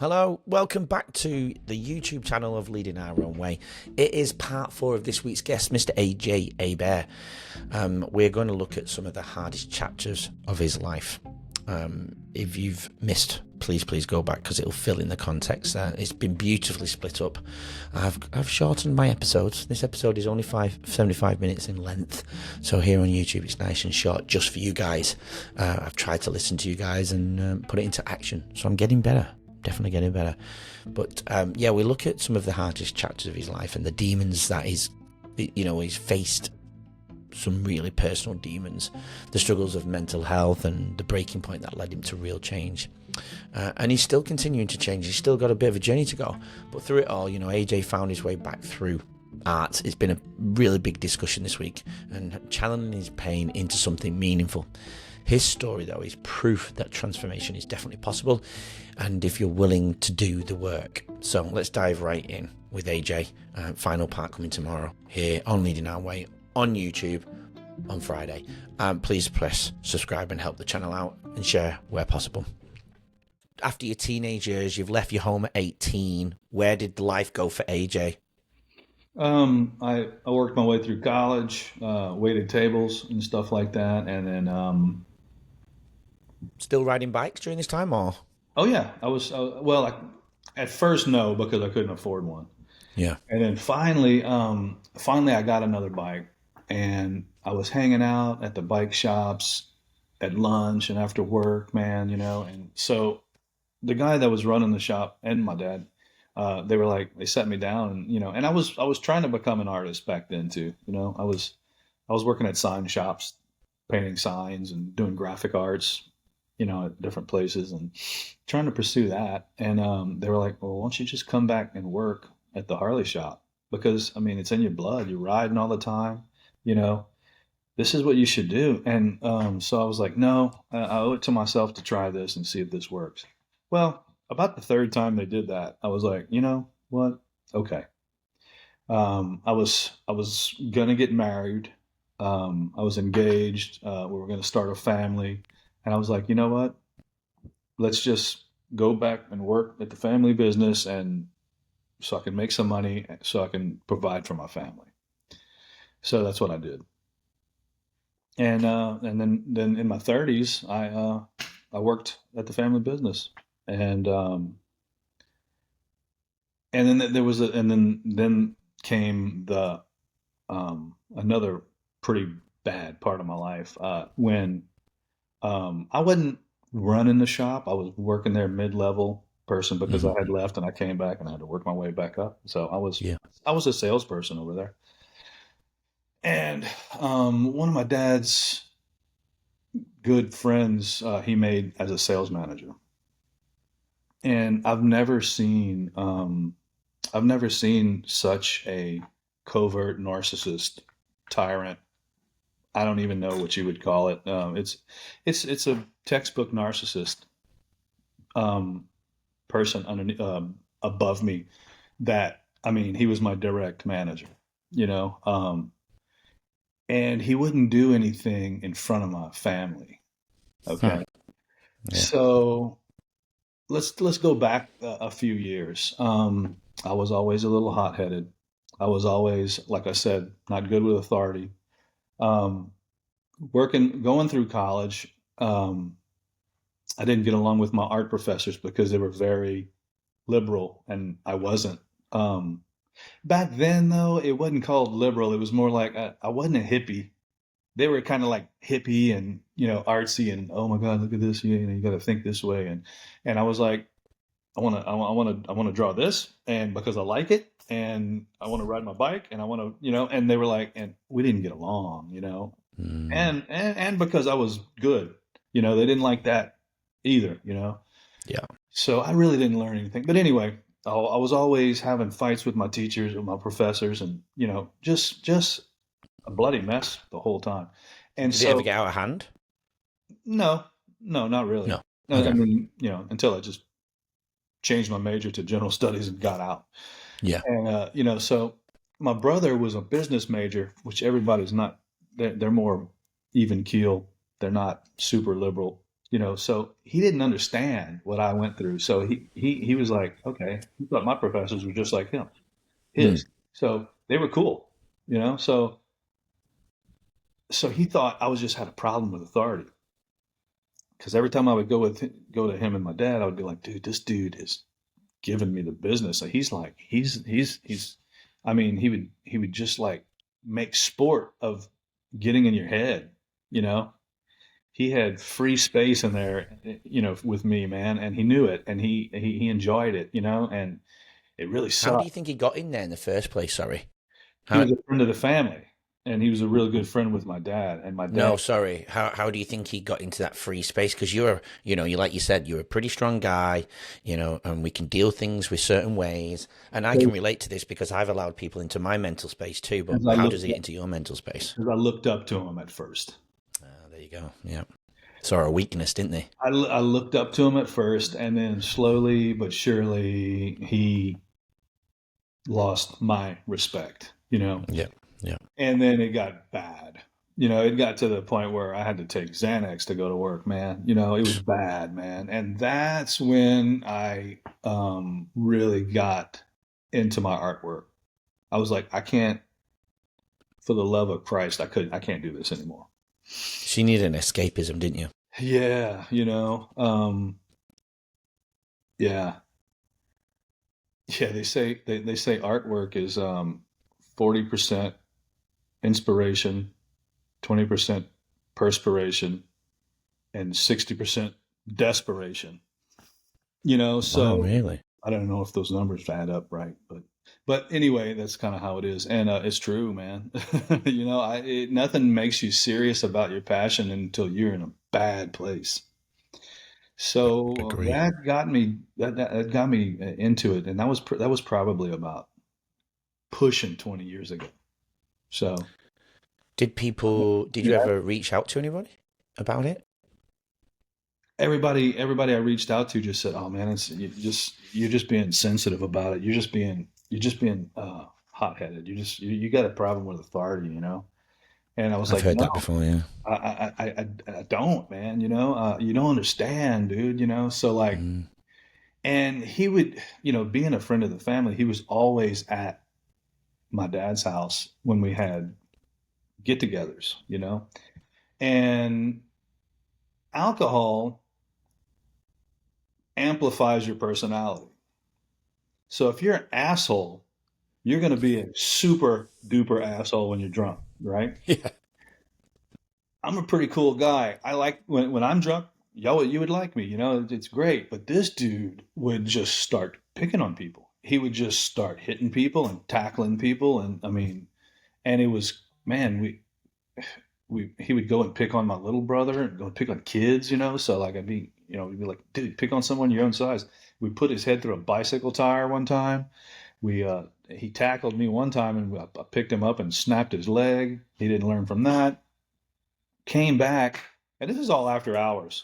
Hello, welcome back to the YouTube channel of Leading Our Own Way. It is part 4 of this week's guest, Mr. AJ Hebert. We're going to look at some of the hardest chapters of his life. If you've missed, please go back because it'll fill in the context there. It's been beautifully split up. I've shortened my episodes. This episode is only 75 minutes in length, so here on YouTube it's nice and short just for you guys. I've tried to listen to you guys and put it into action, so I'm getting better. Definitely getting better. But we look at some of the hardest chapters of his life and the demons that he's faced. Some really personal demons, the struggles of mental health and the breaking point that led him to real change. And he's still continuing to change. He's still got a bit of a journey to go. But through it all, AJ found his way back through art. It's been a really big discussion this week and channeling his pain into something meaningful. His story, though, is proof that transformation is definitely possible, and if you're willing to do the work. So let's dive right in with AJ. Final part coming tomorrow here on Leading Our Way on YouTube on Friday. Please press subscribe and help the channel out and share where possible. After your teenage years, you've left your home at 18. Where did life go for AJ? I worked my way through college, waited tables and stuff like that, and then Still riding bikes during this time, or? oh yeah, I was at first no, because I couldn't afford one, Yeah. and then finally I got another bike, and I was hanging out at the bike shops at lunch and after work, man, and so the guy that was running the shop and my dad, they sat me down and I was trying to become an artist back then too. I was working at sign shops, painting signs and doing graphic arts, at different places and trying to pursue that. And they were like, well, why don't you just come back and work at the Harley shop? Because, it's in your blood. You're riding all the time, this is what you should do. And so I was like, no, I owe it to myself to try this and see if this works. Well, about the third time they did that, I was like, you know what? Okay. I was gonna get married. I was engaged. We were gonna start a family, and I was like, you know what? Let's just go back and work at the family business, and so I can make some money, so I can provide for my family. So that's what I did. And then in my 30s, I worked at the family business, and then there was then came the another pretty bad part of my life when I wasn't running the shop. I was working there mid-level person because I had left and I came back and I had to work my way back up. So I was a salesperson over there. And one of my dad's good friends, he made as a sales manager. And I've never seen such a covert narcissist tyrant. I don't even know what you would call it. It's a textbook narcissist person underneath, above me. That he was my direct manager, and he wouldn't do anything in front of my family. Okay, Yeah. So let's go back a few years. I was always a little hot-headed. I was always, like I said, not good with authority. Going through college, I didn't get along with my art professors because they were very liberal and I wasn't. Back then, though, it wasn't called liberal. It was more like I wasn't a hippie. They were kind of like hippie and artsy and, oh my God, look at this. You got to think this way. And I was like, I want to draw this, and because I like it, and I want to ride my bike, and I want to, and they were like, and we didn't get along, and because I was good, they didn't like that either, Yeah. So I really didn't learn anything. But anyway, I was always having fights with my teachers and my professors, and just a bloody mess the whole time. And Did it ever get out of hand? No, not really. No. Okay. Until I just changed my major to general studies and got out. Yeah. And, so my brother was a business major, which everybody's not, they're more even keel. They're not super liberal. So he didn't understand what I went through. So he was like, okay, he thought my professors were just like Mm. his. So they were cool, so he thought I was just had a problem with authority. Because every time I would go to him and my dad, I would be like, dude, this dude is giving me the business. So he's I mean, he would just like make sport of getting in your head, you know. He had free space in there, with me, man, and he knew it, and he enjoyed it, and it really How do sucked. you think he got in there in the first place? Sorry. He How? was a friend of the family, and he was a real good friend with my dad, and my dad. No, sorry. How do you think he got into that free space? Because you like you said, you're a pretty strong guy, and we can deal things with certain ways. And I can relate to this because I've allowed people into my mental space too. But As I how does looked he get up, into your mental space? as I looked up to him at first. There you go. Yeah. Saw a weakness, didn't they? I looked up to him at first, and then slowly but surely he lost my respect. Yeah. Yeah. And then it got bad. It got to the point where I had to take Xanax to go to work, man. It was bad, man. And that's when I really got into my artwork. I was like, I can't, for the love of Christ, I can't do this anymore. So you needed an escapism, didn't you? Yeah, yeah. Yeah, they say artwork is 40% inspiration, 20% perspiration, and 60% desperation. Wow, So really? I don't know if those numbers add up right, but anyway, that's kind of how it is, and it's true, man. Nothing makes you serious about your passion until you're in a bad place. So Agree. that got me into it, and that was probably about pushing 20 years ago. So Did you ever reach out to anybody about it? everybody I reached out to just said, "Oh man, you're just being sensitive about it. You're just being hot headed. You got a problem with authority." And I was I've like, heard that "No, before, yeah. I don't, man. You don't understand, dude. So like, Mm. and he would, being a friend of the family, he was always at my dad's house when we had get-togethers. And alcohol amplifies your personality. So if you're an asshole, you're going to be a super duper asshole when you're drunk, right? Yeah. I'm a pretty cool guy. I like when I'm drunk, yo, you would like me, it's great. But this dude would just start picking on people. He would just start hitting people and tackling people. And I mean, and it was, man, he would go and pick on my little brother and go and pick on kids. So like we'd be like, dude, pick on someone your own size. We put his head through a bicycle tire one time. He tackled me one time, and I picked him up and snapped his leg. He didn't learn from that. Came back, and this is all after hours.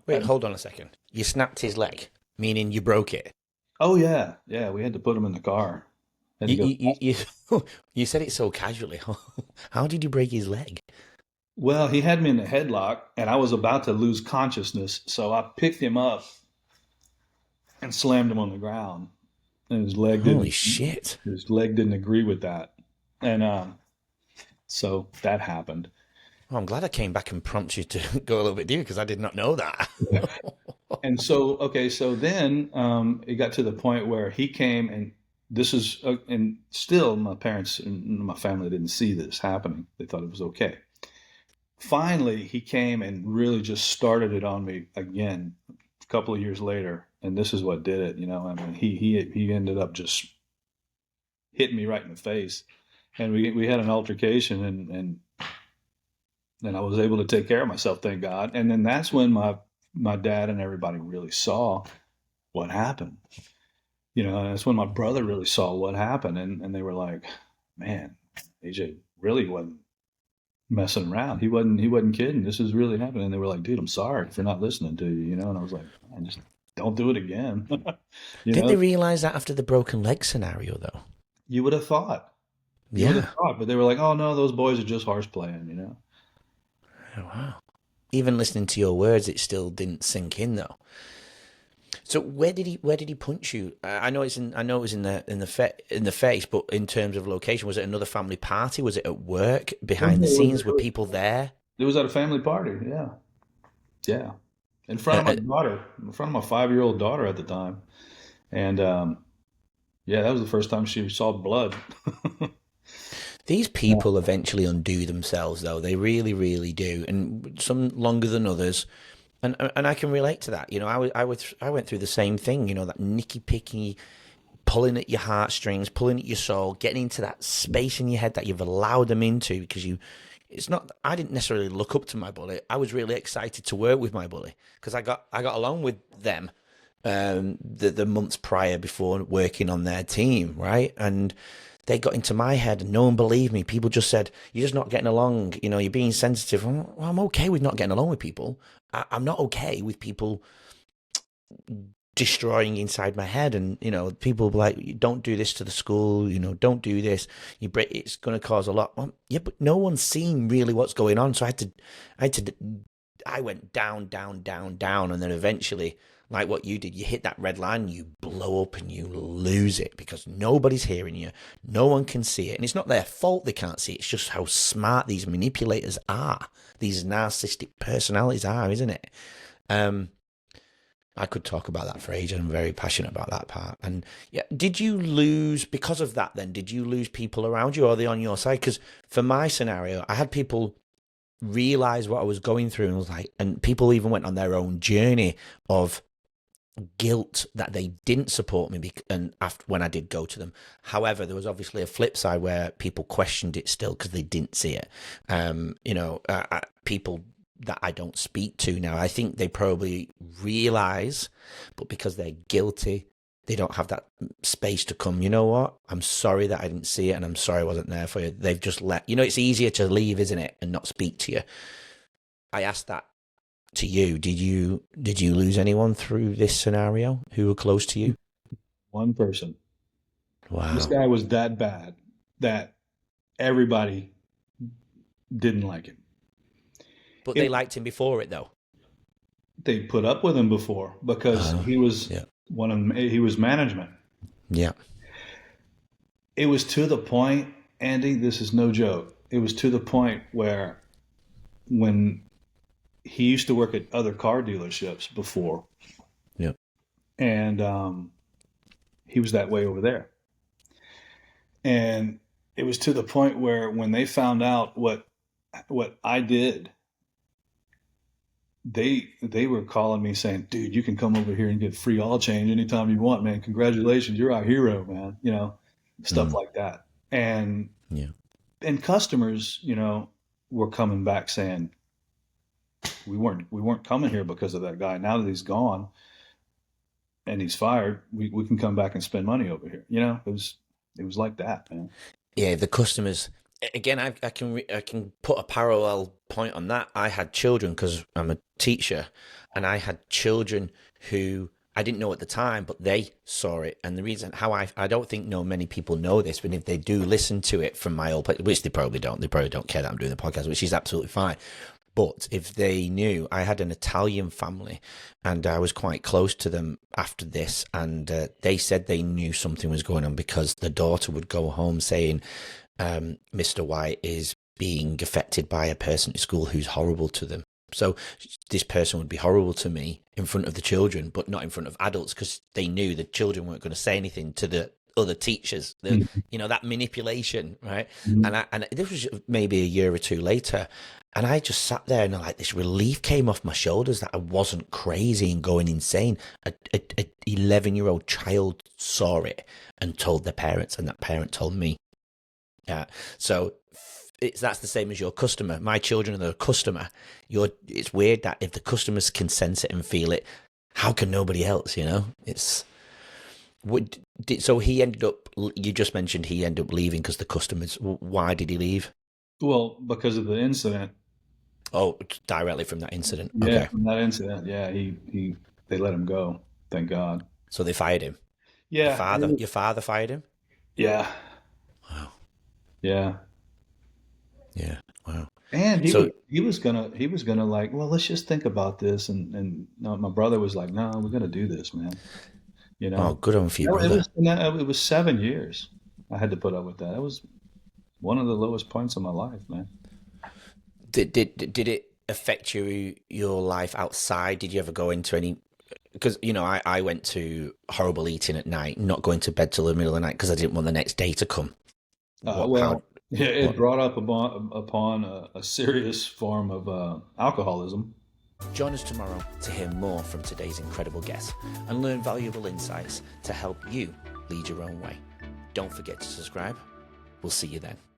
Wait, hold on a second. You snapped his leg, meaning you broke it. Oh yeah, we had to put him in the car. Had to You go. you said it so casually. How did you break his leg? Well, he had me in a headlock, and I was about to lose consciousness, so I picked him up and slammed him on the ground, and his leg Holy didn't. shit. His leg didn't agree with that, and so that happened. Oh, I'm glad I came back and prompted you to go a little bit deeper because I did not know that. And so, okay, so then it got to the point where he came, and this is, and still my parents and my family didn't see this happening. They thought it was okay. Finally, he came and really just started it on me again a couple of years later, and this is what did it. I mean, he ended up just hitting me right in the face, and we had an altercation, and I was able to take care of myself, thank God. And then that's when my dad and everybody really saw what happened. And that's when my brother really saw what happened, and they were like, "Man, AJ really wasn't messing around. He wasn't kidding. This is really happening." And they were like, "Dude, I'm sorry for not listening to you." And I was like, "I just don't do it again." you Didn't know, they realize that after the broken leg scenario, though? you would have thought. You would have Yeah. thought, but they were like, "Oh no, those boys are just horse playing." Oh, wow. even listening to your words, it still didn't sink in though. So where did he punch you? I know it was in the face, but in terms of location, was it another family party? Was it at work, No, behind the no, scenes? Were people there? it was at a family party. Yeah, yeah, in front Uh, of uh, my daughter, in front of my 5-year-old daughter at the time, and yeah, that was the first time she saw blood. these Yeah. people eventually undo themselves, though. They really, really do, and some longer than others. And I can relate to that. You know, I went through the same thing. You know, that nicky picky, pulling at your heartstrings, pulling at your soul, getting into that space in your head that you've allowed them into because you. It's not. I didn't necessarily look up to my bully. I was really excited to work with my bully because I got along with them the months prior before working on their team, right? And they got into my head and no one believed me. People just said, "You're just not getting along. You know, you're being sensitive." Well, I'm okay with not getting along with people. I'm not okay with people destroying inside my head. And you know, people like, "Don't do this to the school. You know, don't do this. It's going to cause a lot." Well, yeah, but no one's seeing really what's going on. So I went down, down, down, down, and then eventually, like what you did, you hit that red line, you blow up and you lose it because nobody's hearing you, no one can see it, and it's not their fault they can't see it. It's just how smart these manipulators are, these narcissistic personalities are, isn't it? I could talk about that for ages. I'm very passionate about that part. And yeah, did you lose because of that? Then did you lose people around you, or are they on your side? Because for my scenario, I had people realize what I was going through and was like, and people even went on their own journey of guilt that they didn't support me and after when I did go to them. However, there was obviously a flip side where people questioned it still because they didn't see it. People that I don't speak to now, I think they probably realize, but because they're guilty, they don't have that space to come, "You know what? I'm sorry that I didn't see it and I'm sorry I wasn't there for you." They've just it's easier to leave, isn't it? And not speak to you. I asked that to you. Did you lose anyone through this scenario who were close to you? One person. This Wow. guy was that bad that everybody didn't like him. But they It, liked him before it though. they put up with him before because Oh, he was yeah. he was management. Yeah. It was to the point, Andy, this is no joke. It was to the point where when he used to work at other car dealerships before, Yeah. and he was that way over there. And it was to the point where when they found out what I did, they were calling me saying, "Dude, you can come over here and get free oil change anytime you want, man. Congratulations, you're our hero, man." You know, stuff Mm, like that. And yeah. customers, were coming back saying, we weren't coming here because of that guy. Now that he's gone and he's fired, we can come back and spend money over here. It was like that, man. Yeah, the customers. Again, I can put a parallel point on that. I had children because I'm a teacher, and I had children who I didn't know at the time, but they saw it. And the reason how I don't think many people know this, but if they do listen to it from my old place, which they probably don't care that I'm doing the podcast, which is absolutely fine. But if they knew, I had an Italian family and I was quite close to them after this. And they said they knew something was going on because the daughter would go home saying, "Mr. White is being affected by a person at school who's horrible to them." So this person would be horrible to me in front of the children, but not in front of adults because they knew the children weren't going to say anything to the other teachers. That manipulation, right? Mhm. And this was maybe a year or two later, and I just sat there and like this relief came off my shoulders that I wasn't crazy and going insane. A 11-year-old child saw it and told their parents, and that parent told me. So that's the same as your customer. My children are the customer. It's weird that if the customers can sense it and feel it, how can nobody else? It's so he ended up. You just mentioned he ended up leaving because the customers. Why did he leave? Well, because of the incident. Oh, directly from that incident. Yeah, Okay, from that incident. Yeah, he they let him go. Thank God. so they fired him. Yeah, Your father fired him. yeah, Wow. yeah. Yeah. Wow. And So, he was gonna like, well, let's just think about this, and no, my brother was like, no, we're gonna do this, man. You oh, know, good on for your no, brother. it was 7 years I had to put up with that. It was one of the lowest points of my life, man. Did it affect your life outside? Did you ever go into any? Because I went to horrible eating at night, not going to bed till the middle of the night because I didn't want the next day to come. What? How? Well, it What? brought up upon a serious form of alcoholism. Join us tomorrow to hear more from today's incredible guest and learn valuable insights to help you lead your own way. Don't forget to subscribe. We'll see you then.